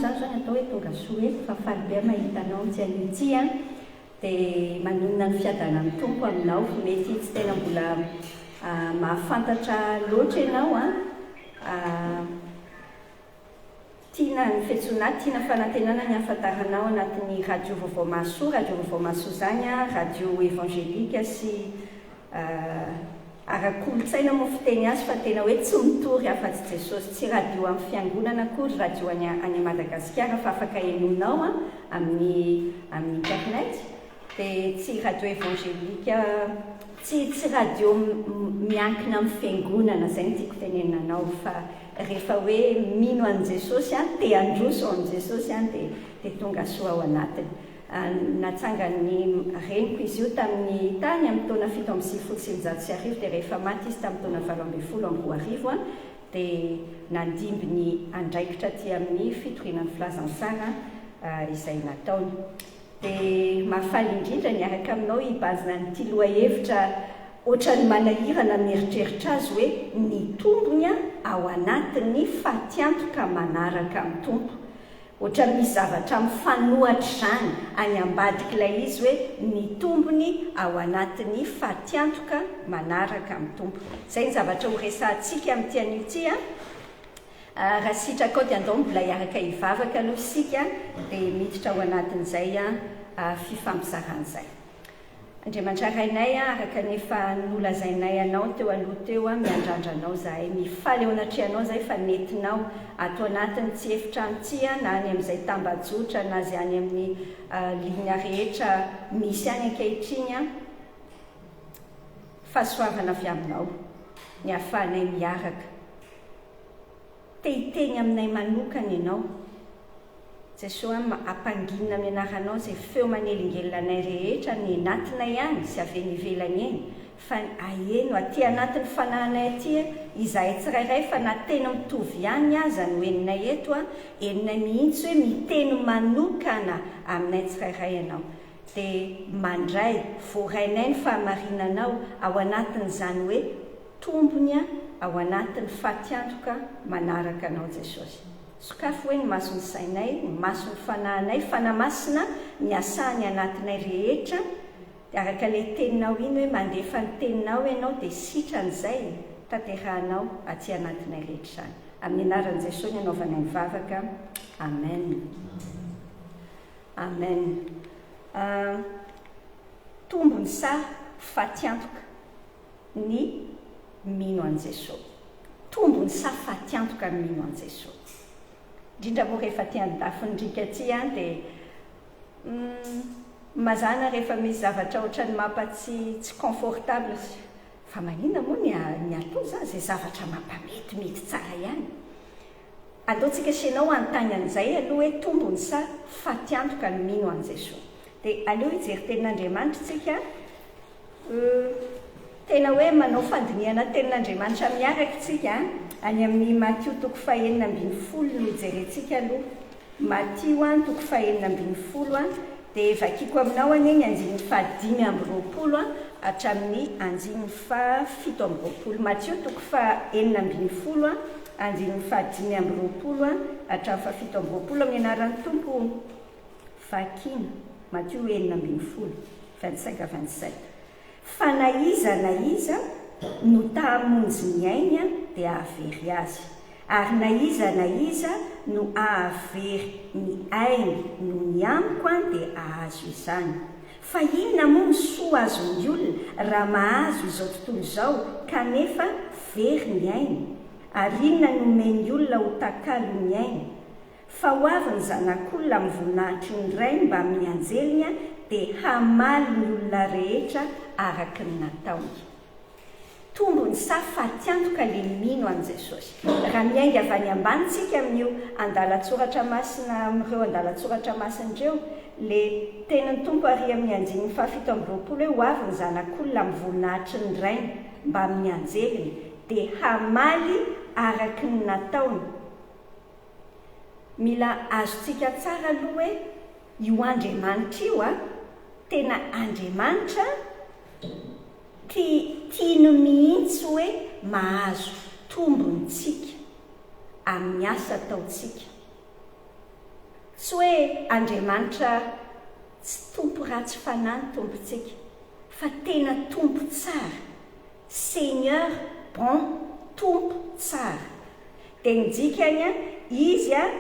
zany zany atao hoe tonga soa eto fa faly be mahitanao tsy an'ity a dia manonona ny fiadana amin'ny tompo aminao mety tsy tena mbola mahafantatra loatra ianao tiana ny fiantsoana tiana fanantenana ny ahafantaranao anatin'ny radio vaovao mahasoa zany radio évangélika sy ara-kolotsaina moa fiteny azy fa tena hoe tsy mitory afa-tsy Jesosy tsy radio amin'ny fiangonana akory radio any Madagasikara fa afaka henonao amin'ny internet dia tsy radio évangélika tsy radio miankina amin'ny fiangonana zay ny tiako tenenanao fa rehefa hoe mino an' Jesosy te androso an' Jesosy dia tonga soa ao anatiny. Natsangany reniko izy io tamin'ny tany amin'ny taona 7 dia rehefa maty izy tamin'ny taona 20 dia nandimby ny andraikitra ty amin'ny fitorinan'ny filazantsara izay nataony. Dia mahafaly indrindra niaraka aminao hibazina nyity lohahevitra ohatrany manahirana mieritreritra azy hoe ny tombony ao anatin'ny fatiantoka manaraka amin'ny tompo. Ohatra misy zavatra mifanohatra zany any ambadika ilay izy hoe ny tombony ao anatin'ny fatiantoka manaraka amin'ny tompo. Izay ny zavatra ho resantsika amin'ity an'ity raha sitraka ao dia andao mbola hiaraka hivavaka aloha isika dia miditra ao anatin'izay fifampizaran'izay. Andriamanitra rainay araka nefa nolazainay anao teo aloha teo miandrandranao zahay mifaly eo anatrehanao zay fa nentinao ato anatiny tsy efitrano ty na any amin'izay tambajotra na zy any amin'ny linia rehetra misy any ankehitriny fahasoavana avy aminao ny ahafahanay miaraka tehiteny aminay manokana ianao Jesosy ampanginina amin'ny anaranao zay feo manelingelinanay rehetra ny anatinay any sy avy nivelany eny fa aheno aty anatin'ny fanahinay aty izahay tsirairay fa na tena mitovy ihany aza no eninay eto eninay mihitsy hoe miteny manokana aminay tsirairay ianao dia mandray voarainay ny fahamarinanao ao anatin'izany hoe tombony ao anatin'ny fatiantoka manaraka anao Jesosy. Sokafo hoe ny masony sainay, ny masony fanahinay, fanamasina ny asany anatinay rehetra dia araka ilay teninao iny hoe mandefa ny teninao ianao dia sitran'izay tanterahanao aty anatinay rehetra izany. Amin'ny anaran'i Jesosy ny anaovanay mivavaka. Amen. Amen. Tombony sa fatiantoka ny mino an' Jesosy. Tombony sa fatiantoka ny mino an' Jesosy. Indrindra moa rehefa ty andafindrika ty dia mazana rehefa misy zavatra ohatrany mampatsy confortable fa maninona moa ny atao zany zay zavatra mampamety tsara ihany. Ataontsika senao antany an'izay aloha hoe tombony sa fatiantoka ny mino an' Jesosy. Dia aleo hijery tenin'Andriamanitra tsika tena hoe manao fandiniana tenin'Andriamanitra miaraka tsika any amin'ny Matio 4:20 no jerentsika aloha. Matio 4:20 dia vakiko aminao any anjiny 5:20 hatramin'ny anjiny 7:20. Matio 4:20 anjiny 5:20 hatramin'ny 7:20 amin'ny anaran'ny Tompo. Vakina Matio 4:20 25-27. Fa na iza no tahamonjy ny ainy dia ahavery azy, ary na iza no ahavery ny ainy no ny amiko dia ahazo izany. Fa inona moa ny soa azon'ny olona raha mahazo izao tontolo izao kanefa very ny ainy? Ary inona no omeny olona ho takalo ny ainy? Fa ho avy ny zanak'olona amin'ny voninahitry ny ray mba amin'ny anjeliny dia hamaly ny olona rehetra araka ny nataony. Tombony sa fatiantoka le mino an' Jesosy. Raha miainga avy any ambanitsika amin'io andalatsoratra masina amin'ireo andalatsoratra masin'ireo le tenin'ny Tompo ary amin'ny anjiny 7:20 hoe ho avy ny zanak'olona amin'ny voninahitry ny rainy mba amin'ny anjeliny dia hamaly araka ny nataony. Mila azontsika tsara aloha hoe io Andriamanitra io tena Andriamanitra tiany mihitsy hoe mahazo tombontsika amin'ny asa ataontsika. tsy hoe Andriamanitra tsy tompo ratsy fanahy ny tompontsika, fa tena tompo tsara, Seigneur bon, tompo tsara. Dia nidika any a, izy a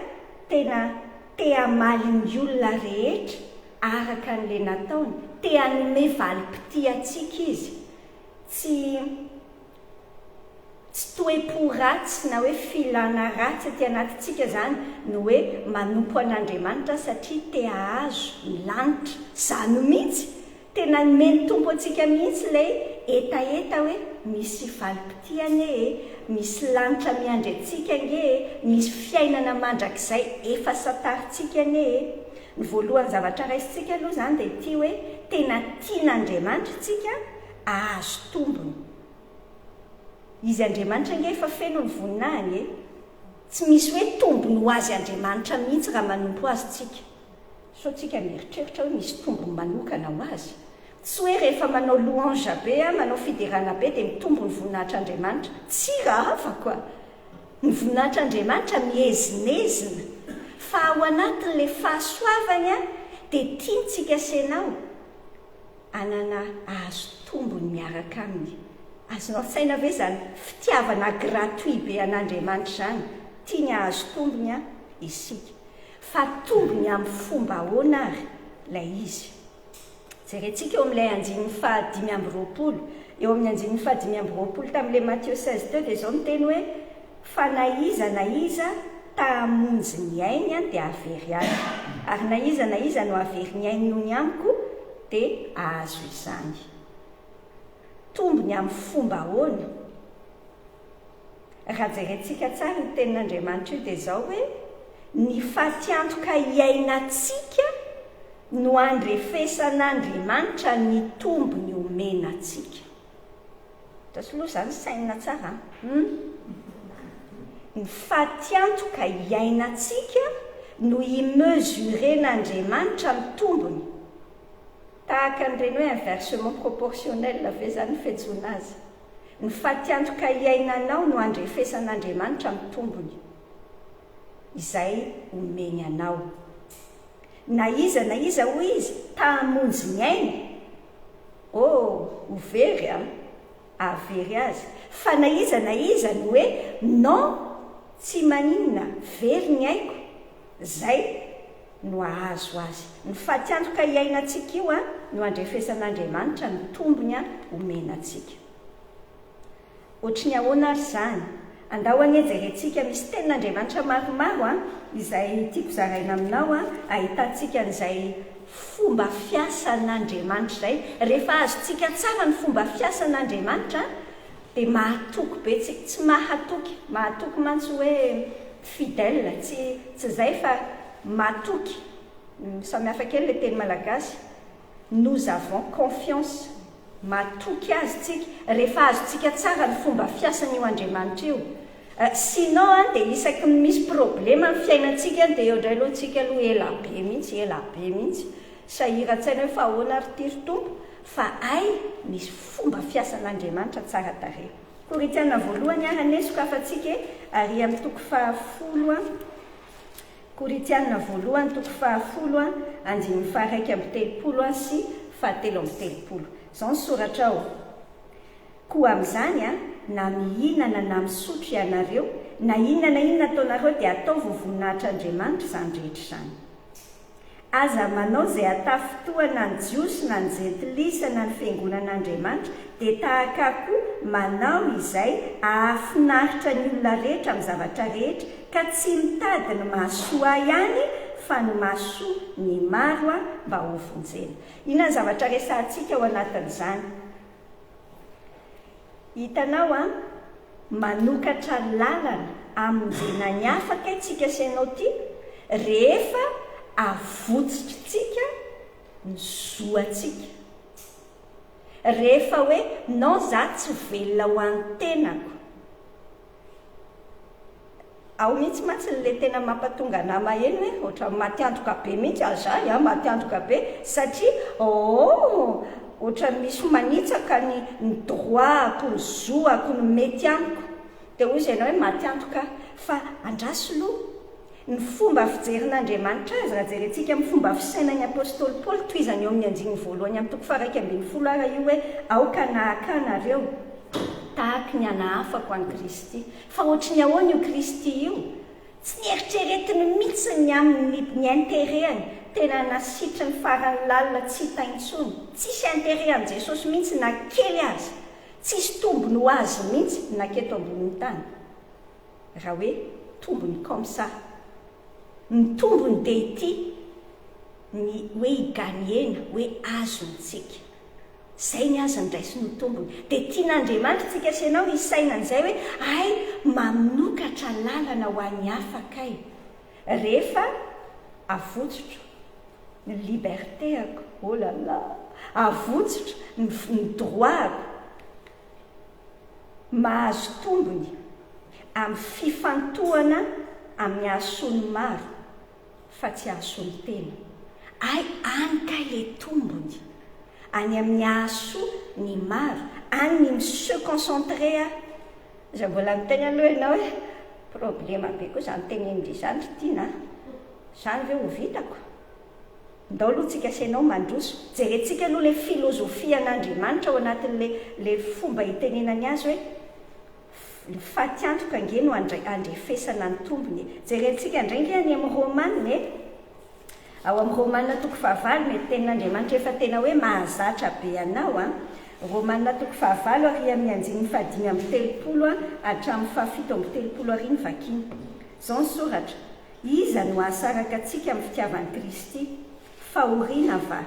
tena te hamaly ny olona rehetra araka an'ilay nataony, te hanome valim-pity atsika izy, tsy toe-po ratsy na hoe filana ratsy aty anatintsika zany no hoe manompo an'Andriamanitra satria te hahazo ny lanitra. Zany mihitsy tena nomeny tompo atsika mihitsy ilay etaeta hoe misy valim-pity anie, misy lanitra miandry atsika anie, misy fiainana mandrakizay efa sataritsika anie. Ny voalohany zavatra raisitsika aloha zany dia ity hoe tena tian'Andriamanitra tsika ahazo tombony. Izy Andriamanitra nge efa feno ny voninahiny e, tsy misy hoe tombony ho azy Andriamanitra mihitsy raha manompo azy tsika. So tsika mieritreritra hoe misy tombony manokana ho azy. Tsy hoe rehefa manao louange be, manao fiderana be dia mitombo ny voninahitr'Andriamanitra. Tsy raha hafa koa. Ny voninahitr'Andriamanitra mihezinezina, fa ao anatin'ilay fahasoavany dia tiantsika senao anana ahazo tombony miaraka aminy. Azonao saina ve zany fitiavana gratuit be an'Andriamanitra zany, tiany ahazo tombony isika. Fa tombony amin'ny fomba ahoana ary ilay izy. Jerentsika eo amin'ilay 5:20, eo amin'ny 5:20 tamin'ilay Matthieu 16:2 dia izao no teny hoe fa na iza tahamonjy ny ainy dia avery azy, ary na iza no avery ny ainy noho ny amiko dia ahazo izany. Tombony amin'ny fomba ahoana? Raha jerentsika tsara ny tenin'Andriamanitra io dia izao hoe ny fatiantoka iainantsika no andrefesan'Andriamanitra ny tombony omenantsika. Tasoloha zany saina tsara. Ny fatiantoka iainantsika no imesuren'Andriamanitra ny tombony. Tahaka an'ireny hoe inversement proportionnel ve zany fiantsoana azy. Ny fatiantoka iainanao no andrefesan'Andriamanitra ny tombony izay omeny anao. Na iza hoy izy tahamonjy ny ainy, ho very avery azy. Fa na iza no hoe non, tsy maninona, very ny aiko, zay no ahazo azy. Ny fatiantoka iainantsika io no andrefesan'Andriamanitra ny tombony omenantsika. Ohatry ny ahoana ary zany? Andao jerentsika misy tenin'Andriamanitra maromaro izay tiako zaraina aminao ahitantsika an'izay fomba fiasan'Andriamanitra zay. Rehefa azontsika tsara ny fomba fiasan'Andriamanitra dia mahatoky be tsika, tsy mahatoky mantsy hoe fidèle, tsy zay fa mahatoky. Samy hafa kely ilay teny malagasy. Nous avons confiance. Mahatoky azy tsika rehefa azontsika tsara ny fomba fiasan'io Andriamanitra io. Sinon dia isaky misy problema amin'ny fiainantsika dia eo indray aloha tsika aloha ela be mihitsy sahiran-tsaina hoe fa ahoana ary tiry tompo, fa misy fomba fiasan'Andriamanitra tsara tarehy. Korintiana voalohany ane sokafantsika ary amin'ny toko 10. Korintiana voalohany toko 10 1:3-3 sy 7:3. Izao ny soratra ao. Koa amin'izany na mihinana na misotro ianareo, na inona ataonareo dia atao voninahitran'Andriamanitra izany rehetra izany. Aza manao izay atafotoa na ny jiosy na ny jentilisa na ny fiangonan'Andriamanitra dia tahaka koa manao izay ahafinaritra ny olona rehetra amin'ny zavatra rehetra, ka tsy mitady ny mahasoa ihany fa ny mahasoa ny maro mba ho vonjena. Inona ny zavatra resantsika ao anatin'izany? Hitanao manokatra lalana amonjena ny afaka itsika sainao ty rehefa avotsitrytsika ny zoatsika. Rehefa hoe non za tsy velona ho an'ny tenako. Ao mihitsy mantsy le tena mampatonga nama eny hoe ohatra matiantoka be mihitsy azahy matiantoka be satria ohatra misy manitsaka ny droitko, ny zoako, ny mety amiko. Dia hoy izy ianao hoe matiantoka, fa andrasoloha ny fomba fijerin'Andriamanitra azy raha jerentsika amin'ny fomba fisainan'ny apôstôly Paoly toy izany eo amin'ny andinin'ny voalohany amin'ny toko faha 1:10 ara io hoe aoka nahakanareo tahaka ny anahafako an'i Kristy. Fa ohatry ny ahoana io Kristy io? Tsy nieritreretiny mihitsy ny amin'ny intérêtany, tena nasitry ny farany lalina tsy hitaintsony. Tsisy intérêt amin'i Jesosy mihitsy na kely azy, tsisy tombony ho azy mihitsy na keto ambonin'ny tany. Raha hoe tombony comme ça, ny tombony dia ity ny hoe higaniena, hoe azontsika. Zay ny azo ndraisiny tombony. Dia tian'Andriamanitra tsika sy ianao hisainan'izay hoe ay mamonokatra lalana ho an'ny afakay. Rehefa avotsotro ny libertéako, oh là là, avotsotro ny droitako, mahazo tombony amin'ny fifantohana amin'ny ahasony maro fa tsy ahasony tena. Ay anika le tombony any amin'ny ahaso ny maro, any ny se concentrer. Zay mbola miteny aloha ianao hoe problema be koa izany tenen'Andry zany tiana, izany ve ho vitako? Ndao aloha tsika sy ianao mandroso, jerentsika aloha le filozofia an'Andriamanitra ao anatin'le fomba hitenenany azy hoe ny fatiantoka nge no andrefesana ny tombony. Jerentsika indraindray any amin'ny Romanina ao amin'ny Romanina toko 9 mety tenin'Andriamanitra efa tena hoe mahazatra be anao Romanina toko 9 ary amin'ny 5:30 hatramin'ny 7:30 vakiny. Zao ny soratra: iza no ahasaraka antsika amin'ny fitiavan'i Kristy? Fahoriana va,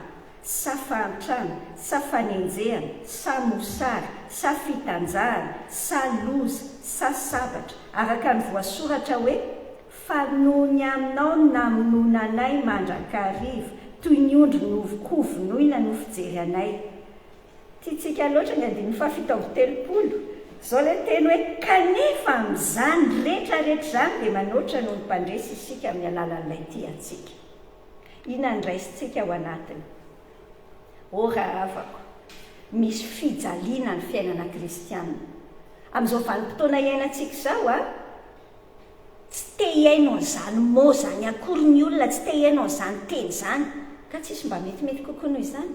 sa fahantrana, sa fanenjehana, sa mosary, sa fitanjahana, sa loza, sa sabatra, araka ny voasoratra hoe fa noho ny aminao namonoana anay mandrakariva, toy ny ondry novokovonoina no fijery anay. Tiatsika loatra ny 7:30. Zao le teny hoe kanefa amin'izany rehetrarehetra zany dia manoatra noho ny mpandresy isika amin'ny alalan'ilay tiantsika. Ina ndraisintsika ao anatiny? Raha avako misy fijaliana ny fiainana kristiana amin'izao vanim-potoana iainantsika izao tsy te hiainao izany mo zany akory ny olona, tsy te hiainao izany teny izany, ka tsisy mba metimety kokoa noho izany.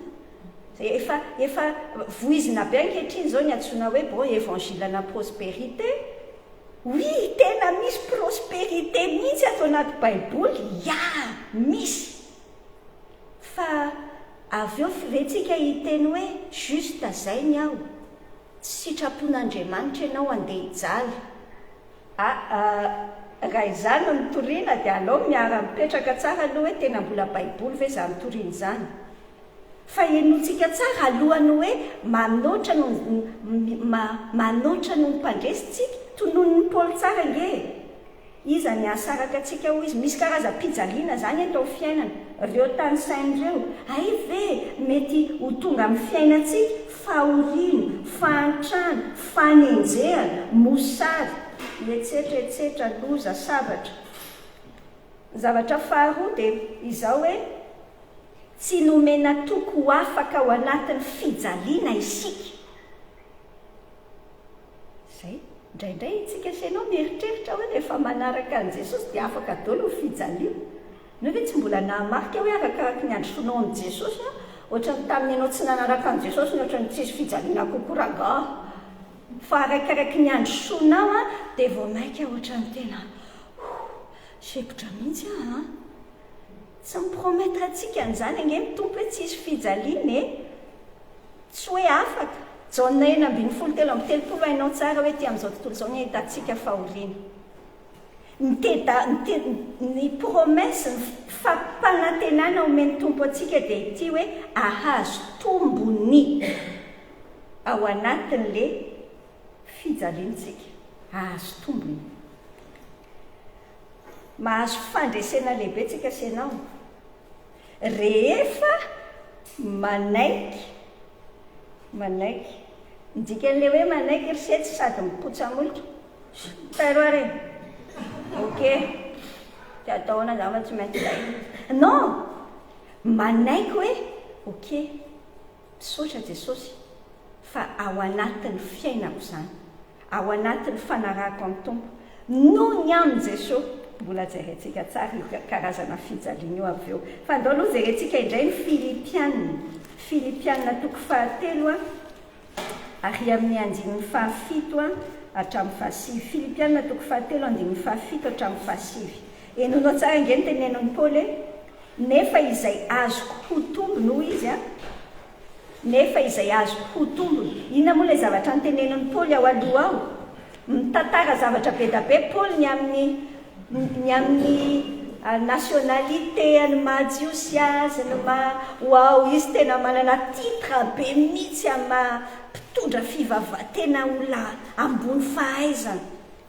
Efa voizina be ankehitriny zao ny antsoina hoe bon évangilena prospérité. Oui, tena misy prospérité mihitsy atao anaty baiboly, misy. Fa avy eo firentsika hiteny hoe juste zay ny aho, tsy sitrapon'Andriamanitra ianao andeha hijaly. Raha izany no mitoriana dia alao miara-mipetraka tsara aloha hoe tena mbola baiboly ve za mitoriana izany. Fa henontsika tsara alohany hoe manoatra no mpandresitsika tonon'ny Paoly tsara nge. Iza ny ahasaraka antsika ho izy? Misy karazam-pijaliana zany atao fiainana. Reo tany sain'ireo ay ve mety ho tonga amin'ny fiainantsika fahoriana, fahantrana, fanenjehana, mosary, etsetra, loza, sabatra. Zavatra faharoa dia izao hoe tsy nomena toko afaka ao anatin'ny fijaliana isika. Zay, indraindray itsika sy ianao mieritreritra hoe rehefa manaraka an'i Jesosy dia afaka daholo ny fijaliana. Nao hoe tsy mbola nahamarika hoe arakaraka ny androfonao an'i Jesosy ohatrany tamin'ny ianao tsy nanaraka an'i Jesosy ohatrany tsisy fijaliana kokoraga. Fa arakaraka ny androsonao dia vao maika ohatrany tena sepotra mihitsy tsy miprometra antsika an'izany ange mitompo hoe tsisy fijaliana tsy hoe afaka. Jaona 1:13 hainao tsara hoe ty amin'izao tontolo izao ny ahitantsika fahoriana. Ny promesy ny fampanantenana omeny tompo antsika dia ity hoe ahazo tombony ao anatin'le fijaliantsika. Ahazo tombony. Mahazo fandresena lehibe tsika sy ianao rehefa manaiky ndikan'le hoe manaiky risetsy sady mipotsamolotra taroare ok ty ataona zava tsy maintsy zay non manaiky hoe ok misaotra Jesosy fa ao anatin'ny fiainako zany, ao anatin'ny fanarahako amin'ny Tompo noho ny amin'ny Jesosy mbola jerentsika tsara io karazana fijaliana io avy eo fa andao aloha jerentsika indray ny filipianina toko fahatelo ary amin'ny andininy fahafito hatramin'ny fahasivy filipianina toko fahatelo andininy fahafito hatramin'ny fahasivy enonao tsara inge ny tenenan'ny Paoly nefa izay azoko ho tombony hoy izy nefa izay azoko ho tombony inona moa ilay zavatra nytenenan'ny Paoly ao aloha ao mitantara zavatra be da be Paoly ny amin'ny nationalité ny majiosy azy ny wow izy tena manana titre be mihitsy mpitondra fivavahatena olona ambony fahaizana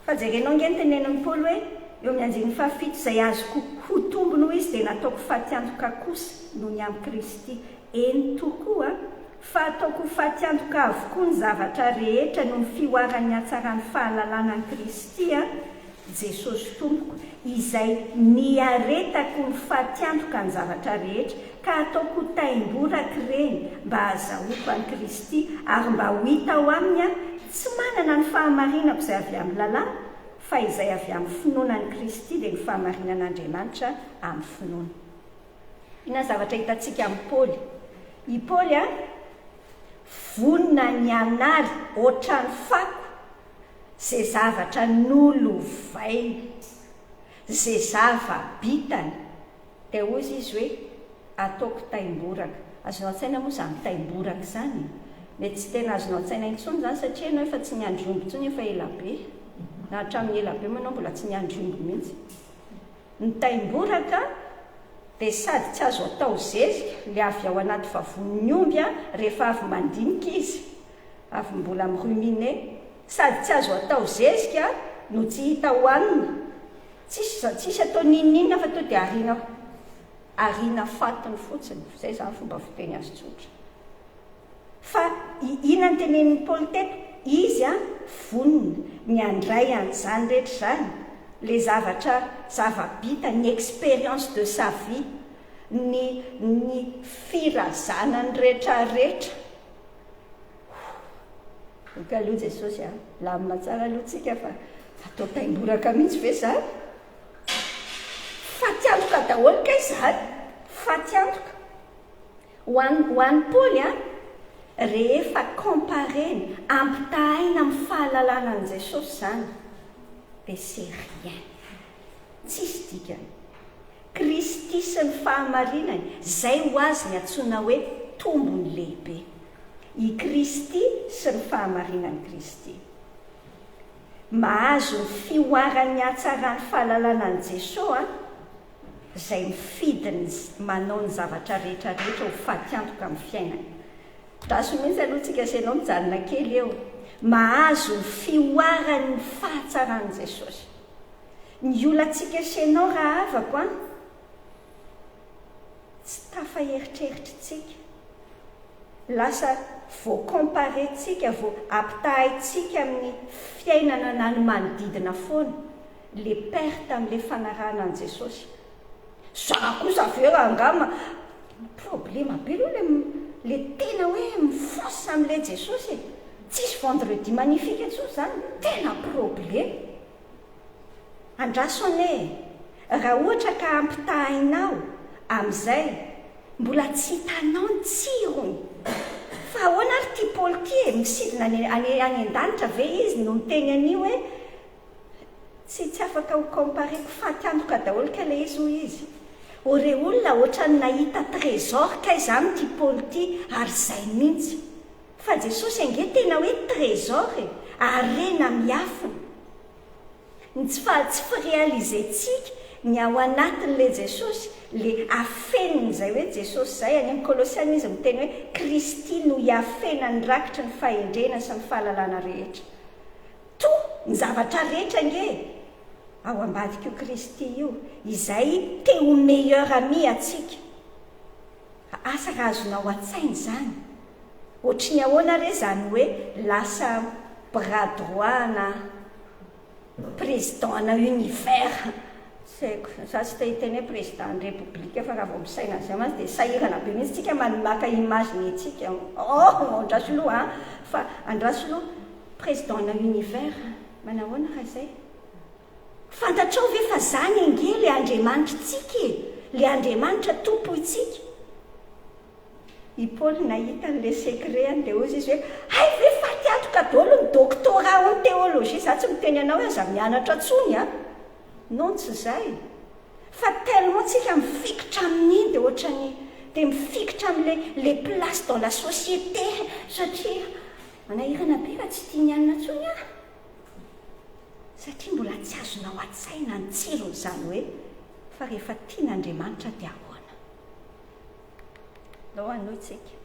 fa jerenao nge ny tenenan'ny Paoly hoe eo amin'ny andininy fahafito izay azoko ho tombony hoy izy dia nataoko fatiantoka kosa noho ny amin'ny Kristy eny tokoa fa ataoko fatiantoka avokoa ny zavatra rehetra no ny fioaran'ny hatsaran'ny fahalalana ny Kristy Jesosy Tompoko izay niaretako ny fatiantoka ny zavatra rehetra ka ataoko taimboraka reny mba hazahoako an'i Kristy ary mba ho hita ao aminy tsy manana ny fahamarinako izay avy amin'ny lalàna fa izay avy amin'ny finoanan'i Kristy dia ny fahamarinan'Andriamanitra amin'ny finoana. Ina zavatra hitantsika amin'ny Paoly. I Paoly vonina ny anary ohatrany fako zay zavatra nolovainy zay zava-bitany dia hozy izy hoe ataoko taimboraka. Azonao an-tsaina moa izany taimboraka izany mety tsy tena azonao an-tsaina intsony izany satria ianao efa tsy niandrombo intsony efa elabe na hatramin'ny elabe manao mbola tsy niandrombo mihitsy. Ny taimboraka dia sady tsy azo atao zezika le avy ao anaty vavon'ny omby rehefa avy mandinika izy avy mbola mirumine sady tsy azo atao zezika no tsy hita hohanina tsisy atao ninina fa to dia arina fatiny fotsiny zay zany fomba fiteny azy tsotra fa ina ny tenen'ny Paoly teto izy vonina ny andray an'izany rehetra zany le zavabita ny expérience de sa vie ny firazanany rehetrarehetra ka aloha Jesosy lamina tsara aloha tsika fa atao taimboraka mihitsy ve zany fatiantoka daholo ka izany fatiantoka ho an'ny Paoly rehefa compareny ampitahaina amin'ny fahalalana an' Jesosy zany dia c'est rien tsisy dikany Kristy sy ny fahamarinany zay ho azy ny antsoina hoe tombony lehibe i Kristy sy ny fahamarinan'i Kristy mahazo ny fioaran'ny hatsaran'ny fahalalana an' Jesosy zay mifidiny manao ny zavatra rehetrarehetra ho fatiantoka amin'ny fiainana. Raso mihitsy aloha tsika senao mijanona kely eo mahazo ny fioaran'ny fahatsaran'i Jesosy. Ny olantsika senao raha avako tsy tafaeritreritritsika lasa vo comparentsika vo ampitahaitsika amin'ny fiainana na ny manodidina foana le perte amin'le fanarahana an' Jesosy. Za kosa aveo angama problema be aloha le tena hoe mifosa amin'le Jesosy tsisy vendredi magnifique atso zany tena problema. Andraso ane raha ohatra ka ampitahainao amin'izay mbola tsy hitanao ny tsirony fa ahoana ary ty Paoly ty misidina any an-danitra ve izy no miteny an'io hoe tsy afaka ho compareko fatiantoka daholo ka le izy hoy izy ore olona ohatrany nahita trésor ka izany ty Paoly ty ary zay mihitsy fa Jesosy ange tena hoe trésor arena miafina ny tsy firealizentsika ny ao anatin'le Jesosy le afeniny zay hoe Jesosy zay any amin'ny Kolosiana izy miteny hoe Kristy no iafenany rakitry ny fahendrena sy ny fahalalana rehetra to ny zavatra rehetra nge ao ambadika io Kristy io izay te ho meilleur ami atsika asa raha azonao an-tsainy zany ohatry ny ahoana re zany hoe lasa bras droit na président na univers za tsy te hiteny hoe président ny république fa raha vao misaina zay mazy dia sahirana be mihitsy tsika manimaka imagine tsika andraso aloha fa andraso aloha président na univers manahoana raha zay fantatrao ve fa zany ange le Andriamanitra tsika le Andriamanitra tompo itsika i Paul nahita n'le secret dia ozy izy hoe ay ve fatiantoka daholo ny doctorat en théologie za tsy miteny anao hoe aza mianatra tsony non tsy zay fa tellement tsika mifikitra amin'iny dia ohatrany dia mifikitra amin'le place dans la société satria manahirana be fa tsy tia mianana tsony satria mbola tsy azonao an-tsaina ny tsiron'izany hoe fa rehefa tian'Andriamanitra dia ahoana lao anoy tsika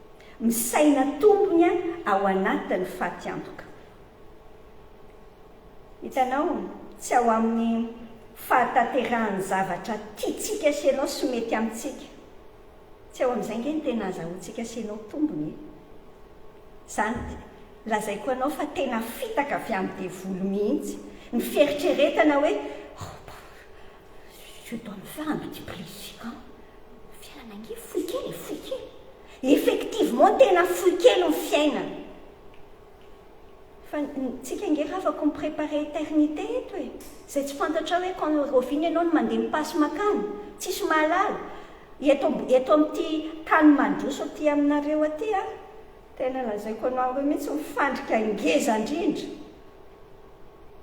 misaina tombony ao anatin'ny fatiantoka hitanao tsy ao amin'ny fahatanterahany zavatra tiatsika asianao sy mety amintsika tsy ao amin'izay nge ny tena azahoantsika asianao tombony zany lazaiko anao fa tena fitaka avy amin'ny devolo mihitsy ny fieritreretana hoe je dois me faire un petit plaisir fiainana nge foy kely effectivement tena foy kely ny fiainana fa tsika nge raha afaka mipréparer éternité eto e zay tsy fantatra hoe quand roviny ianao no mandeha mipasy makany tsisy mahalala eto amin'ity tany mandroso aty aminareo aty tena lazaiko anao hoe mihitsy mifandrika ngeza indrindra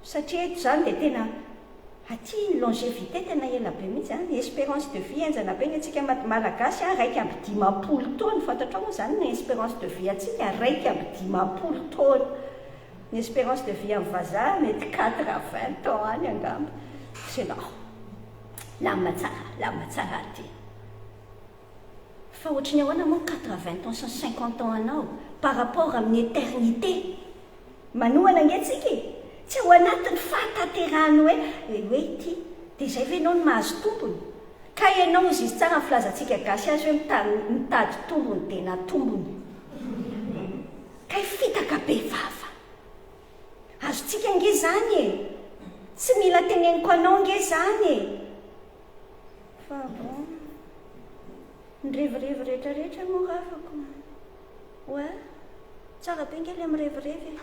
satria eto zany dia tena aty longévité tena ela be mihitsy espérance de vie enjana be ny atsika malagasy raiky amby 10 taona fantatra moa zany ny espérance de vie atsika raiky amby 10 taona ny espérance de vie amin'ny vazaha mety 80 ans any angamba c'est non lama tsara aty fa ohatrany ahoana moa 80 ans 150 ans anao par rapport amin'ny éternité manohana angetsika tsy ao anatin'ny fahatanterahany hoe ity dia izay ve ianao no mahazo tombony ka ianao izy izy tsara ny filazantsika gasy azy hoe mitady tombony dia natombony ka fitaka be vava azotsika nge zany tsy mila teneniko anao nge zany fa bon nyrevurevy rehetrarehetra moa rafako oe tsara be nge le mirevirevy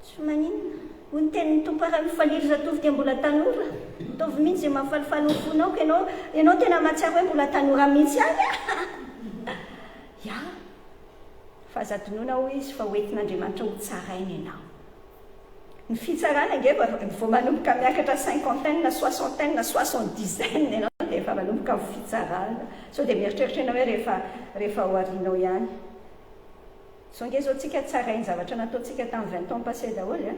tsy maninona ho ny tenin'ny tompo raha mifaliry zatovy dia mbola tanora tovy mihitsy zay mahafalifaly ny fonaoko ianao tena mahatsiaro hoe mbola tanora mihitsy any fa zadonona ho izy fa hoentin'Andriamanitra ho tsarainy ianao ny fitsarana nge vao manomboka miakatra 50aine na 60aine na 70aine ianao dia efa manomboka amin'ny fitsarana sao dia mieritreritra ianao hoe rehefa ho arinao ihany so nge zao tsika tsarainy zavatra nataontsika tamin'ny 20 ans passé daholo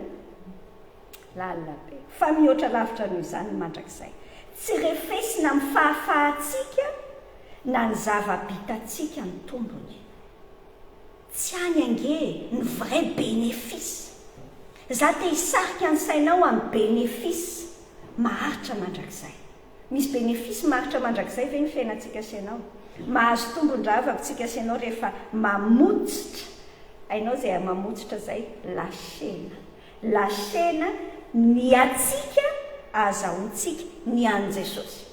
lalina be fa mihoatra lavitra noho izany mandrakizay tsy refesina amin'ny fahafahatsika na ny zava-bitatsika ny tombony tsy any ange ny vrai bénéfice za te hisarika ny sainao amin'ny bénéfice maharitra mandrakizay misy bénéfice maharitra mandrakizay ve ny fiainantsika sianao mahazo tombon-dravako tsika sianao rehefa mamotsitra ainao zay mamotsitra zay lasena ny atsika azahoantsika ny any Jesosy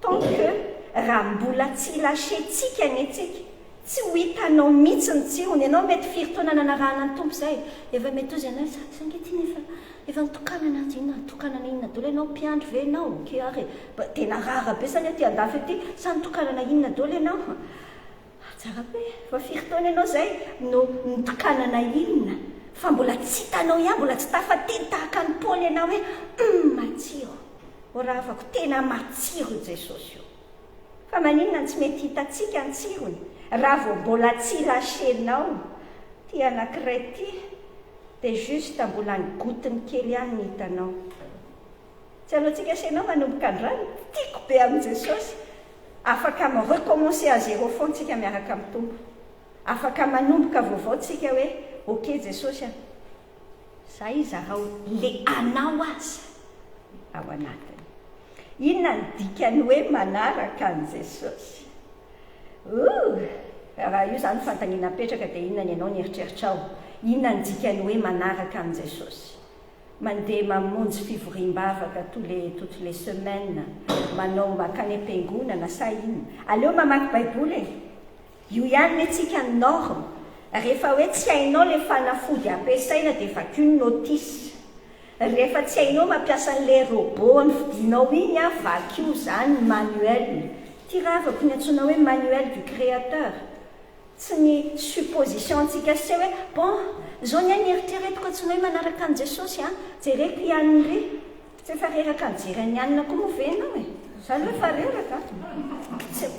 tant que raha mbola tsy lasetsika ny atsika tsy ho hitanao mihitsy ny tsirony ianao mety firy-taona nanarahana ny tompo zay efa mety ozy ianao sangetiny efa nitokanana inona daholo ianao mpiandro ve ianao keare tena rara be sany aty andafy aty sa nitokanana inona daholo ianao tsara be fa firy-taona ianao zay no nitokanana inona fa mbola tsy hitanao ihany mbola tsy tafateny tahaka ny Paoly ianao hoe matsiro o raha afako tena matsiro Jesosy io fa maninona tsy mety hitatsika ny tsirony raha vao mbola tsy lasenao ty anankiray ty dia juste mbola ny gotiny kely ihany ny hitanao tsy alohantsika senao manomboka andrany tiako be amin'i Jesosy afaka recommencer à zéro foantsika miaraka amin'ny tompo afaka manomboka vaovao tsika hoe ok Jesosy za izy raha le anao aza ao anatiny inona ny dikany hoe manaraka an' Jesosy raha io zany fantaniana petraka dia inona ny ianao ny eritreritrao inona ny dikany hoe manaraka an' Jesosy mandeha mamonjy fivoriam-bavaka toutes les semaines manao makany am-piangonana sa inona aleo mamaky baiboly io ihany le tsika ny norme rehefa hoe tsy hainao le fanafody ampiasaina dia efa qu'une notice rehefa tsy hainao mampiasa n'le robot ny vidinao iny a vaky io zany manuel tiravako ny antsoina hoe manuel du créateur tsy ny supposition-tsika sy hoe bon zao ny any eritreretiko antsoina hoe manaraka an' jesosy a jereko ianiny re tsy efa reraka nijerany anina koa movenao e zany hoe fa reraka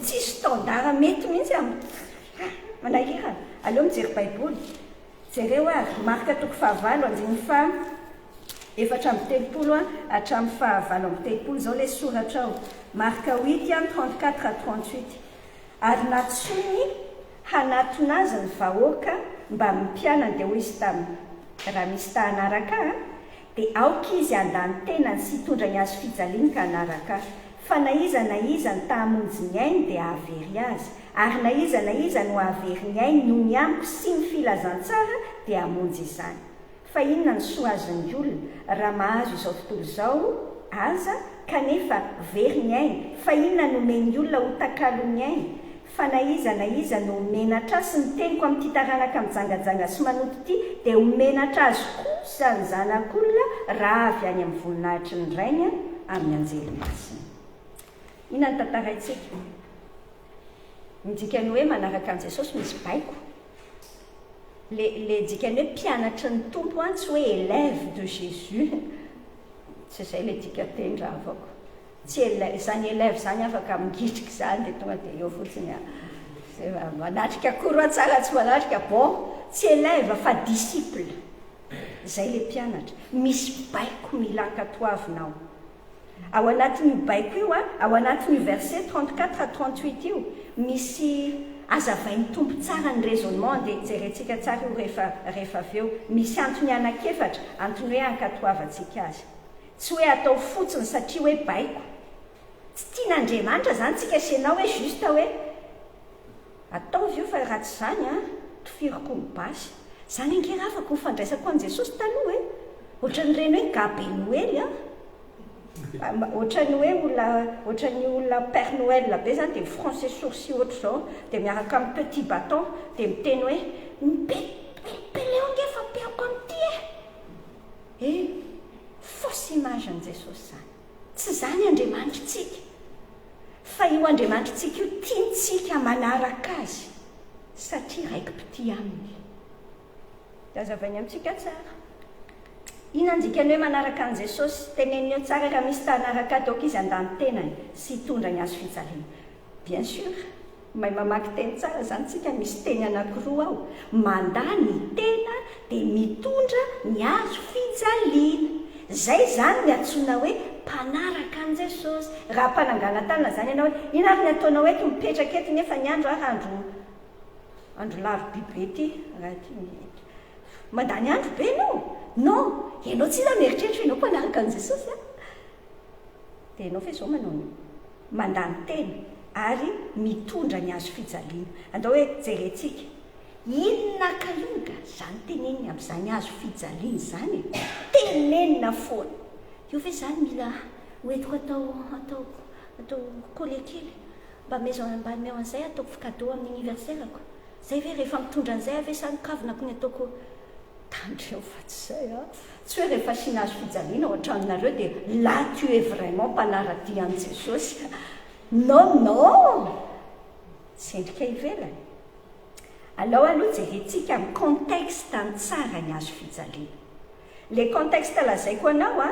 tsy standard mety mihitsy manahirana aleo mijery baiboly jereo ary marika toko 7:4-telopolo hatramin'ny 7:telopolo zao le soratra ao marika 8:34-38 ary natsony hanatona azy ny vahoaka mba mimpianany dia ho izy taminy raha misy ta hanaraka dia aoka izy andany tenany sy hitondrany azy fijaliany ka hanaraka fa na iza ny ta hamonjy ny ainy dia hahavery azy ary na iza no hahavery ny ainy no ny amiko sy ny filazantsara dia hamonjy izany fa inona ny soa azon'ny olona raha mahazo izao tontolo izao aza kanefa very ny ainy fa inona no omeny olona ho takalo ny ainy fa na iza no menatra sy ny teniko amin'ity taranaka mijangajanga sy manoto ity dia homenatra azy kosa ny zanak'olona raha avy any amin'ny voninahitry ny rainy amin'ny anjely masina inona ny tantaraintsika midikany hoe manaraka an' jesosy misy baiko le dikany hoe mpianatry ny tompo tsy hoe élève de Jésus tsy zay le dika tendra avako tsy zany élève zany afaka migitrika zany dia tonga dia eo fotsiny manatrika koroa tsara tsy manatrika bon tsy élève fa disciple zay le mpianatra misy baiko milankatoavinao ao anatin'io baiko io ao anatin'io verset 34-38 io misy azavain'ny tompo tsara ny raisonnement dia jerentsika tsara io rehefa avy eo misy antony anakefatra antony hoe ankatoavantsika azy tsy hoe atao fotsiny satria hoe baiko tsy tian'Andriamanitra zany tsika sianao hoe juste hoe ataovy io fa raha tsy zany tofiriko ny basy zany ankera afaka ho fandraisako an' Jesosy taloha hoe ohatran'ireny hoe gabe noely ohatran'ny olona Père Noël be zany dia français sourcil ohatr' zao dia miaraka amin'ny petit bâton dia miteny hoe peleo ngefa peako amin'ity fausse image an' Jesosy zany tsy zany Andriamanitritsika fa io Andriamanitritsika io tiantsika manaraka azy satria raiki-pity aminy azavainy amintsika tsara inona ndikany hoe manaraka an' Jesosy tenenio tsara raha misy tanaraka ataoko izy andany tenany sy hitondra ny azo fijaliana bien sûr mahay mamaky teny tsara zany tsika misy teny anankiroa ao mandany tena dia mitondra ny azo fijaliana zay zany ny antsoina hoe mpanaraka an' Jesosy raha mpanangana tanana zany ianao hoe ina ary ny ataonao hoe to mipetraka eto nefa ny andro andro larobibe ty raha ty mandany andro be non ianao tsy zany eritreritra ianao mpanaraka an' Jesosy dia ianao fa izao manao mandany tena ary mitondra ny azo fijaliana andao hoe jerentsika inona kalonga zany tenenina amin'izany azo fijaliana zany tenenina foana io ve zany mila hoentiko atao kolekely mba meo an'izay ataoko fikado amin'ny anniversairako zay ve rehefa mitondra an'izay ave sany kavinako ny ataoko tandreo fa tsy zay tsy hoe rehefa sina azo fijaliana ohatranareo dia là tu es vraiment mpanaradia an' Jesosy non tsy endrika ivelany aloha jerentsika amin'ny contexte ny tsara ny azo fijaliana le contexte lazaiko anao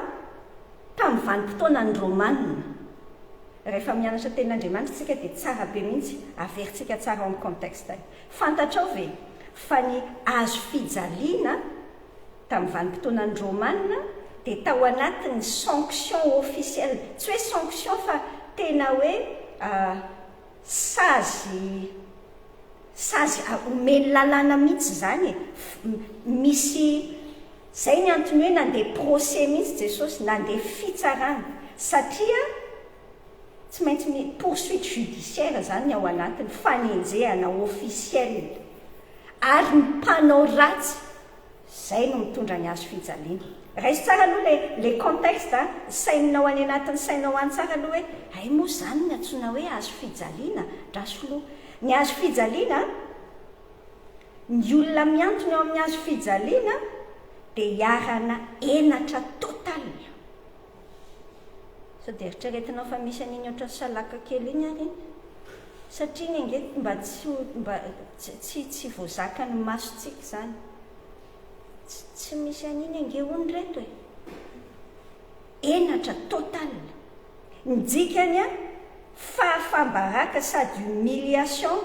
tamin'ny vanim-potoana ny romanina rehefa mianatra tenin'Andriamanitra tsika dia tsara be mihitsy averintsika tsara ao amin'ny contexte fantatrao ve fa ny azo fijaliana tamin'ny vanim-potoana ny romanina dia tao anatin'ny sanction officielle tsy hoe sanction fa tena hoe sazy omeny lalàna mihitsy zany misy zay ny antony hoe nandeha procès mihitsy Jesosy nandeha fitsarana satria tsy maintsy poursuite judiciaire zany ao anatiny fanenjehana officielle ary ny mpanao ratsy zay no mitondra ny azo fijaliana raisy tsara aloha le contexte saininao any anatin'ny sainao any tsara aloha hoe ay moa zany ny antsoina hoe azo fijaliana drasoloha ny azo fijaliana ny olona miantony ao amin'ny azo fijaliana dia hiarana enatra total. So dia eritreretinao fa misy an'iny ohatran'ny salaka kely iny ary satria iny ange mba tsy voazaka ny masontsika izany. Tsy misy an'iny ange hony reto enatra total. Ny dikany a fahafambaraka sady humiliation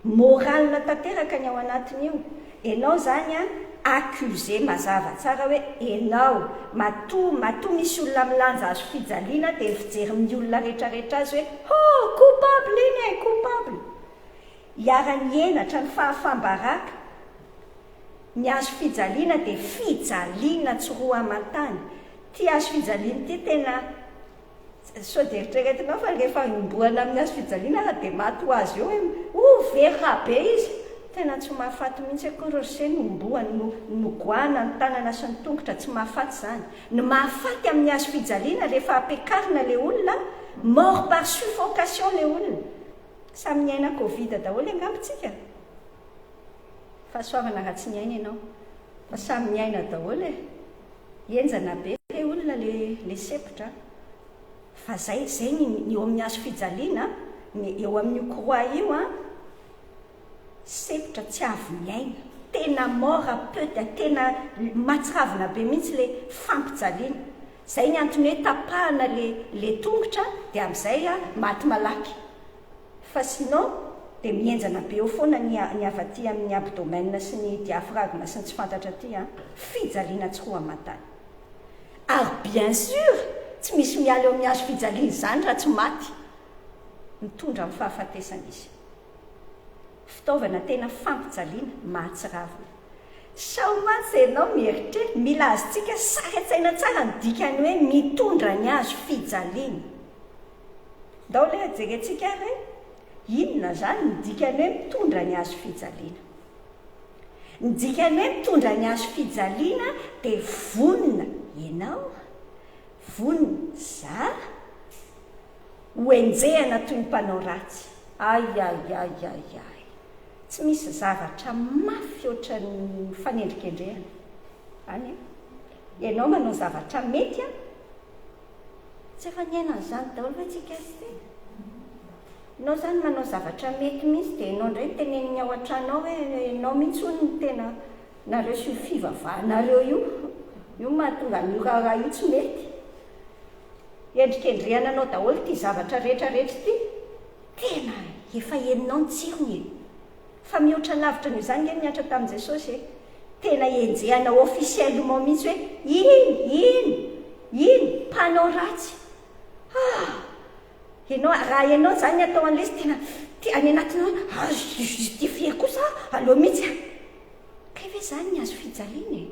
morale tanteraka ny ao anatin'io. Ianao zany a accusé mazava tsara hoe ianao matoa misy olona milanja azo fijaliana dia fijery amin'ny olona rehetrarehetra azy hoe coupable iny coupable. Hiara-ny enatra ny fahafambaraka ny azo fijaliana dia fijaliana tsy roa amantany. Ty azo fijaliana ty tena so dia eritreretinao fa rehefa imboana amin'ny azo fijaliana raha dia maty ho azy eo hoe vera be izy. Tena tsy mahafaty mihitsy akory se nomboany nogoana ny tanana sy ny tongotra tsy mahafaty zany. Ny mahafaty amin'ny azo fijaliana rehefa ampiakarina le olona mort par suffocation le olona. Samy niaina covid daholo angambontsika. Fahasoavana raha tsy niaina ianao fa samy niaina daholo enjana be le olona le sepotra. Fa zay ny eo amin'ny azo fijaliana eo amin'ny croix io sepotra tsy avy miaina tena mora peut tena matsiravina be mihitsy le fampijaliana. Zay ny antony hoe tapahana le tongotra dia amin'izay maty malaky. Fa sinon dia mienjana be eo foana ny avy aty amin'ny abdomen sy ny diaphragme sy ny tsy fantatra aty fijaliana tsy ho amantany. Ary bien sûr tsy misy miala eo amin'ny azo fijaliana izany raha tsy maty. Mitondra amin'ny fahafatesana izy. Fitaovana tena fampijaliana mahatsiravina. Sao mantsy ianao mieritreritra mila azontsika sary an-tsaina tsara ny dikany hoe mitondra ny azo fijaliana. Ndao le ajerentsika hoe inona zany ny dikany hoe mitondra ny azo fijaliana. Ny dikany hoe mitondra ny azo fijaliana dia vonona ianao, vonona za hoenjehana toy ny mpanao ratsy. Ay. Tsy misy zavatra mafy ohatran'ny fanendrikendrehana. Any ianao manao zavatra mety tsy efa niaina an'izany daholo hoe tsika sy ianao zany manao zavatra mety mihitsy dia ianao indray teneniny ao an-tranao hoe ianao mihitsy hono ny tena nareo sy fivavahanareo io mahatonga n'io raha io tsy mety. Endrikendrehana anao daholo ty zavatra rehetrarehetra ty tena efa heninao ny tsirony. Fa mihoatra lavitra n'io zany nge miatra tamin'i Jesosy tena enjehana officiellement mihitsy hoe iny mpanao ratsy. Raha ianao zany atao an'lesy tena any anatinao justifie kosa aloha mihitsy ve zany ny azo fijaliana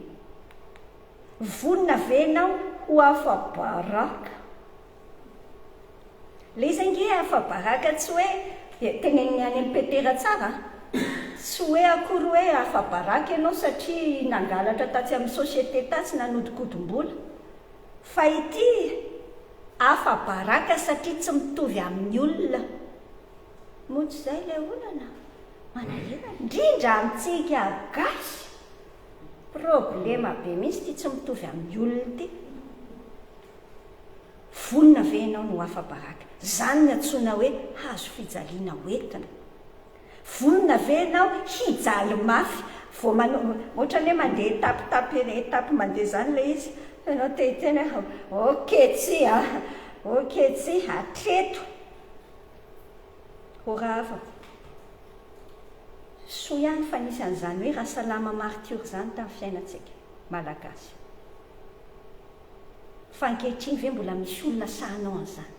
vonona venao ho afa-baraka. Le izy ange afa-baraka tsy hoe teneniny any amin'ny Petera tsara tsy hoe akory hoe afa-baraka ianao satria nangalatra tatsy amin'ny société tatsy nanodikodim-bola. Fa ity afa-baraka satria tsy mitovy amin'ny olona. Motsy zay le olana manahirana indrindra amintsika gasy. Problema be mihitsy ty tsy mitovy amin'ny olona ty. Vonona ve ianao no afa-baraka. Zany ny antsoina hoe hazo fijaliana hoentina. Vonona ve ianao hijaly mafy ohatran'ny hoe mandeha etape mandeha zany le izy. Ianao tena oketsy hatreto ora hafa. Soa ihany fa nisy an'izany hoe raha salama martyr zany tamin'ny fiainantsika malagasy. Fa ankehitriny ve mbola misy olona sahanao an'izany.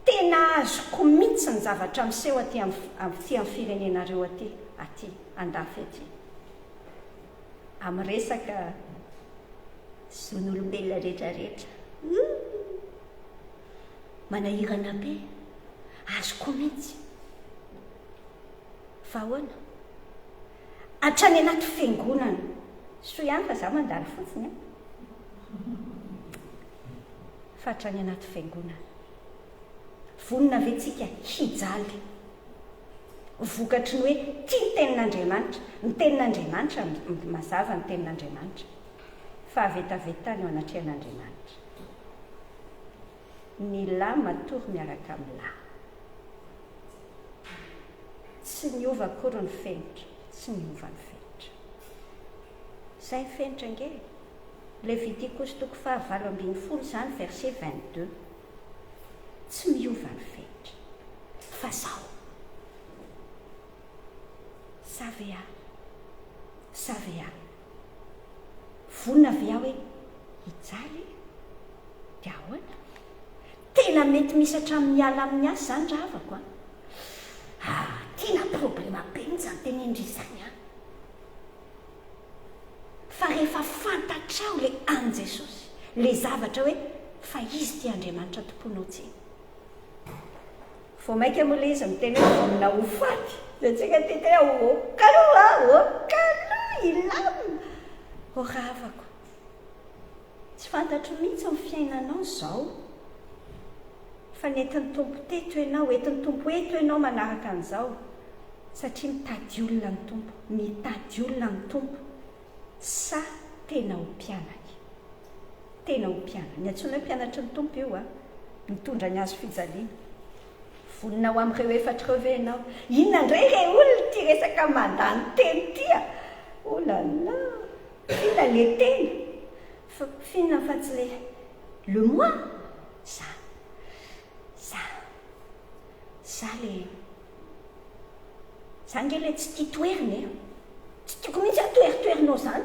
Tena azoko mihitsy ny zavatra miseho aty amin'ny firenenareo aty andafy aty. Amin'ny resaka zon'olombelona rehetrarehetra. Manahirana be. Azoko mihitsy. Fa ahoana? Hatrany anaty fiangonana. Soa ihany fa zaho mandalo fotsiny. Fa hatrany anaty fiangonana. Vonona ve tsika hijaly. Vokatry ny hoe tia ny tenin'Andriamanitra. Ny tenin'Andriamanitra mazava ny tenin'Andriamanitra. fa avetavetany ao anatrehan'Andriamanitra. Ny lahy matory miaraka amin'ny lahy. Tsy miova akory ny fenitra, tsy miova ny fenitra. Izay fenitra nge. Levitikos 9:20 zany verset 22. Tsy miova ny fenitra. Fa zao. Savea. Vonina avy aho hoe hijaly dia ahoana? Tena mety misy hatramin'ny miala amin'ny asa zany raha havako a. Tena problema be ny zany teny indrisany a. Fa rehefa fantatrao le an Jesosy, le zavatra hoe fa izy ty Andriamanitra tomponao tsy. Vao maika moa le izy miteny hoe vonina ho faty. Dia tsika tena kaloha ilamina. Havako. Tsy fantatro mihitsy amin'ny fiainanao zao. Fa nentin'ny Tompo teto ianao, entin'ny Tompo eto ianao manaraka an'izao. Satria mitady olona ny Tompo, mitady olona ny Tompo. Sa tena ho mpianany. Tena ho mpianany. Antsoina hoe mpianatry ny Tompo io a. Mitondra ny azo fijaliana. Vonina ho amin'ireo efa treve ianao. Inona indray re olona ty resaka mandany teny ty a. Oh là là. Fina le tena. Fina fa tsy le moi. Za nge le tsy tia toeriny e. Tsy tiako mihitsy atoeritoerinao zany.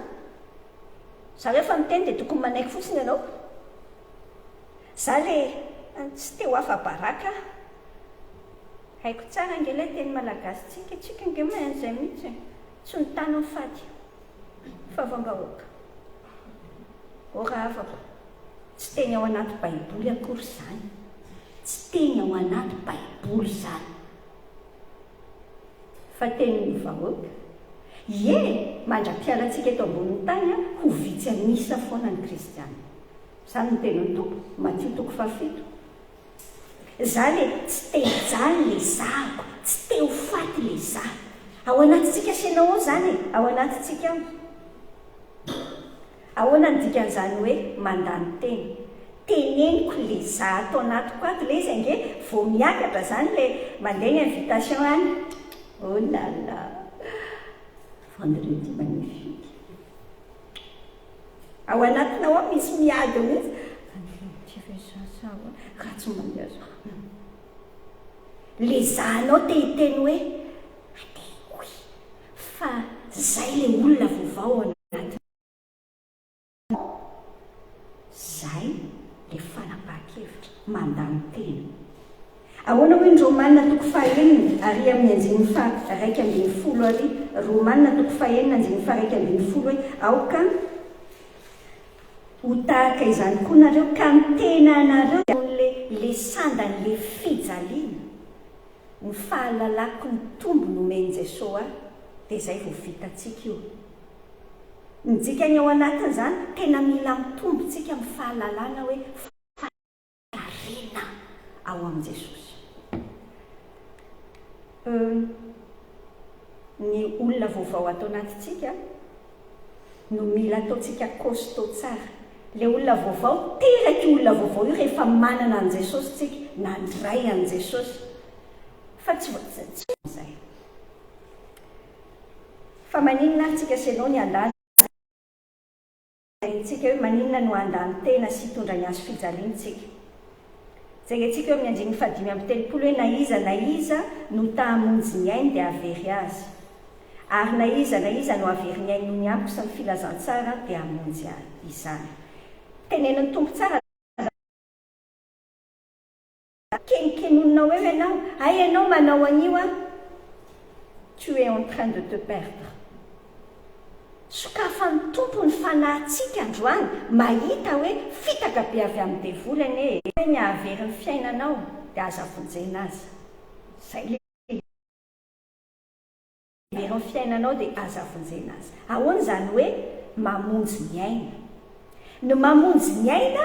Za rehefa miteny dia tokony manaiky fotsiny ianao. Za le tsy teo hafa baraka. Haiko tsara nge le teny malagasy tsika nge mahan'izay mihitsy. Tsy ny tany ny fady. Fa vambahoaka. Raha havako. Tsy teny ao anaty baiboly akory zany. Tsy teny ao anaty baiboly zany. Fa teny ny vahoaka. Mandra-pialantsika eto ambonin'ny tany ho vitsy anisa foana ny kristiana. Zany ny tenin'ny Tompo, Matthieu 7. Za le tsy te hijaly le zahako, tsy te ho faty le zaho. Ao anatintsika senao ao zany e, ao anatintsika ao. Ahoana ny dikan'izany hoe mandany teny. Teneniko le zaho atao anatiko ato le izy ange vao miakatra zany le mandeha ny invitation any. Oh là là. Vendredi magnifique. Ao anatinao ao misy miady mihitsy. Tu fais ça raha tsy mandeha. Le zahanao te hiteny hoe oy. Fa zay le olona vaovao ao anaty. Zay le fanapahan-kevitra mandany teny. Ahoana hoe ny Romanina 9:1 ary amin'ny 2:2 ary Romanina 9:2 hoe aoka ho tahaka izany koa nareo ka mitena anareo le sandany le fijaliana. Ny fahalalako ny tombo nomeny Jesosy dia izay vao vitantsika io. Ny dikany ao anatin'izany tena mila mitombotsika amin'ny fahalalana hoe fahalalana ao amin'i Jesosy. Ny olona vaovao atao anatintsika no mila ataontsika costaud tsara. Le olona vaovao, teraky olona vaovao io rehefa manana an Jesosy tsika, nandray an Jesosy. Fa tsy izay. Fa maninona antsika senao ny andany tsika hoe maninona no andany tena sy hitondra ny azo fijaliantsika. Zay antsika hoe amin'ny 5:3 hoe na iza no tahamonjy ny ainy dia avery azy. Ary na iza no avery ny ainy no ny ampy sy ny filazantsara dia hamonjy izany. Tenen'ny Tompo tsara. Kenikeninonao hoe ianao, ianao manao an'io tu es en train de te perdre. Sokafan'ny Tompo ny fanahintsika androany, mahita hoe fitaka be avy amin'ny devolany hoe ny ahaveryn'ny fiainanao dia aza vonjena azy. Zay le ahaveryn'ny fiainanao dia aza vonjena azy. Ahoana izany hoe mamonjy ny aina. No mamonjy ny aina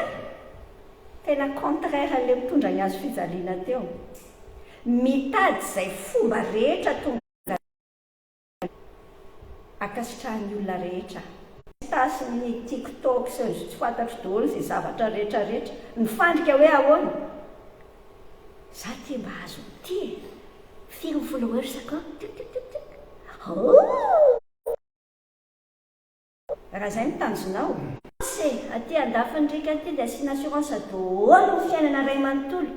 tena contraire an'ilay mitondra ny azo fijaliana teo. Mitady izay fomba rehetra tonga akasitrahan'ny olona rehetra. Insta sy ny TikTok sy tsy fantatro daholo izay zavatra rehetrarehetra mifandrika hoe ahoana. Za tia mba azo ty firy followers ako raha zay mitanjonao aty andafandrika aty dia asiana assurance daholo ny fiainana ray manontolo,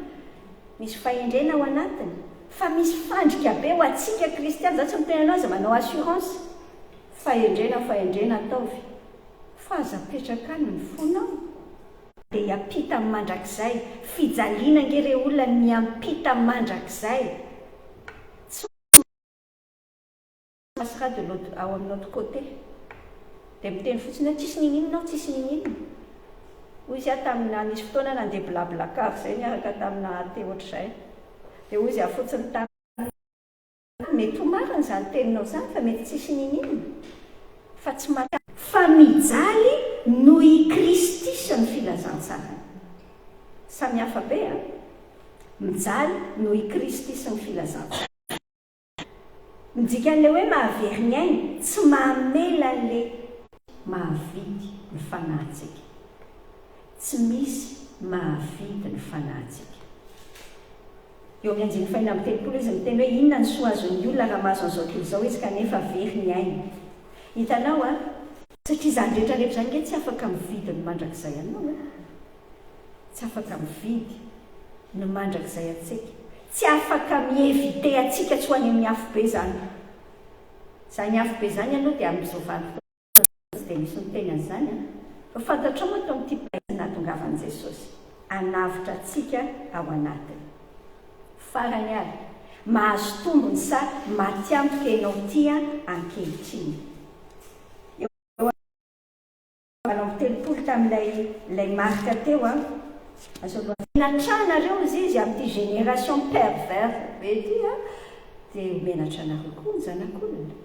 misy fahendrena ao anatiny, fa misy fandrika be ho atsika kristiana. Za tsy miteny anao za manao assurance, fahendrena ataovy fa aza petraka any ny fonao dia hiampita amin'ny mandrakizay. Fijaliana nge olona ny hiampita amin'ny mandrakizay, passera de l'autre ao amin'ny autre côté. Dia miteny fotsiny hoe tsisy nininonao, tsisy nininona. Hoy izy tamina nisy fotoana nandeha blablakar zay niaraka tamina te ohatr'izay, dia hoy izy afotsiny mety ho marina izany teninao izany fa mety tsisy nininona fa tsy mata fa mijaly noho i Kristy sy ny filazantsarany. Samy hafa be a, mijaly noho i Kristy sy ny filazantsarany. Midika an'ilay hoe mahavery ny ainy, tsy mahamela an'ilay mahavidy ny fanahintsika. Tsy misy mahavidy ny fanahintsika. Eo amin'ny anjiny faina amin'ny telopolo izy miteny hoe inona ny soa azon'ny olona raha mahazo an'izao tontolo izao izy kanefa very ny ainy. Hitanao a, satria izany rehetrarehetra izany nge tsy afaka mividy ny mandrakizay anao a. Tsy afaka mividy ny mandrakizay atsika. Tsy afaka mievite atsika tsy ho any amin'ny afo be izany. Izany afo be izany ianao dia amin'izao vanim-potoana tsy dia misy miteny an'izany a. Fa fantatrao moa itony ty nahatongavan'i Jesosy hanavitra atsika ao anatiny. Farany avy, mahazo tombony sa matiantoka ianao tia ankehitriny. Anao telopolo tamin'ilay marika teo a, menatrana reo izy amin'ity génération perverse be ty a, dia menatrana reo koa ny zanak'olona.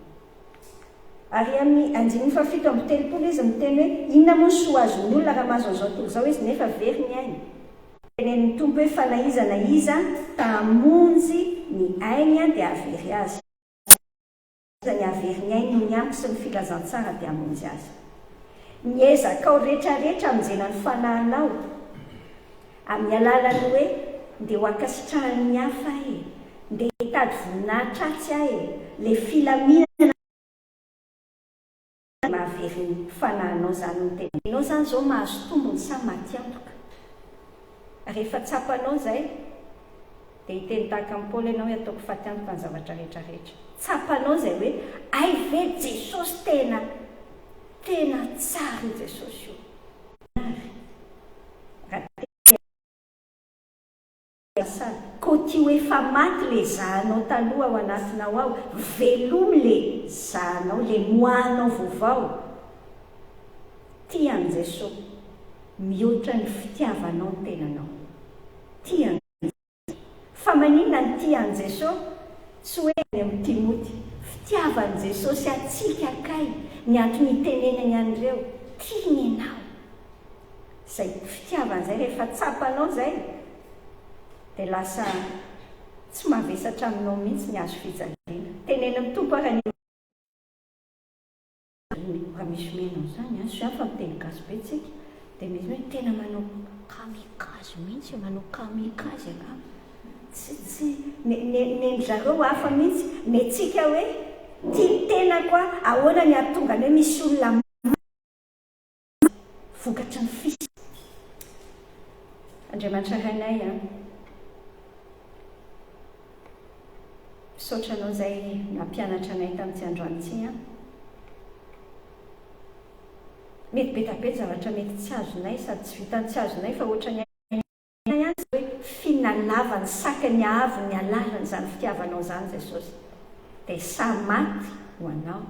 Ary amin'ny andininy fafito amin'ny telopolo izy miteny hoe inona moa soa azon'ny olona raha mahazo an'izao tontolo izao izy nefa very ny ainy. Tenen'ny Tompo hoe fa na iza tamonjy ny ainy dia avery azy. Ny avery ny ainy no ny ampy sy ny filazantsara dia hamonjy azy. Niezaka ao rehetrarehetra amin'izena ny fanahinao amin'ny alalany hoe ndeha ho ankasitrahany ny hafa ndeha hitady voninahitra atsy le filaminana mahavery ny fanahinao zany ny tena. Ianao zany zao mahazo tombony sa matiantoka. Rehefa tsapanao zay dia hiteny tahaka amin'ny Paoly ianao hoe ataoko fatiantoka ny zavatra rehetrarehetra. Tsapanao zay hoe ay ve Jesosy tena tsara i Jesosy io. Koa ty hoe fa maty le zahanao taloha ao anatinao ao, velomy le zahanao, le moahanao vaovao. Tian'i Jesosy mihoatra ny fitiavanao ny tenanao. Tian'i Jesosy. Fa maninona ny tian'i Jesosy? Tsy hoe ny amin'ny Timoty. Fitiavan'i Jesosy atsika kay ny antony itenenany an'ireo. Tiany ianao. Zay fitiavan'izay rehefa tsapanao zay dia lasa tsy mavesatra aminao mihitsy ny azo fijaliana. Teneny amin'ny Tompo raha misy menao zany so fa miteny gasy be tsika dia misy hoe tena manao kamikazy mihitsy, manao kamikazy aka. Tsy neny zareo hafa mihitsy netsika hoe tia tena koa ahoana ny ahatongany hoe misy olona vokatry ny fisy. Andriamanitra hainay a, misaotra anao zay nampianatra anay tamin'ity androany ity a. Mety betapety zavatra mety tsy azonay sady tsy vitany tsy azonay fa ohatra ny azy hoe finalavany sakany avy ny alalany zany fitiavanao zany Jesosy dia sa maty ho anao.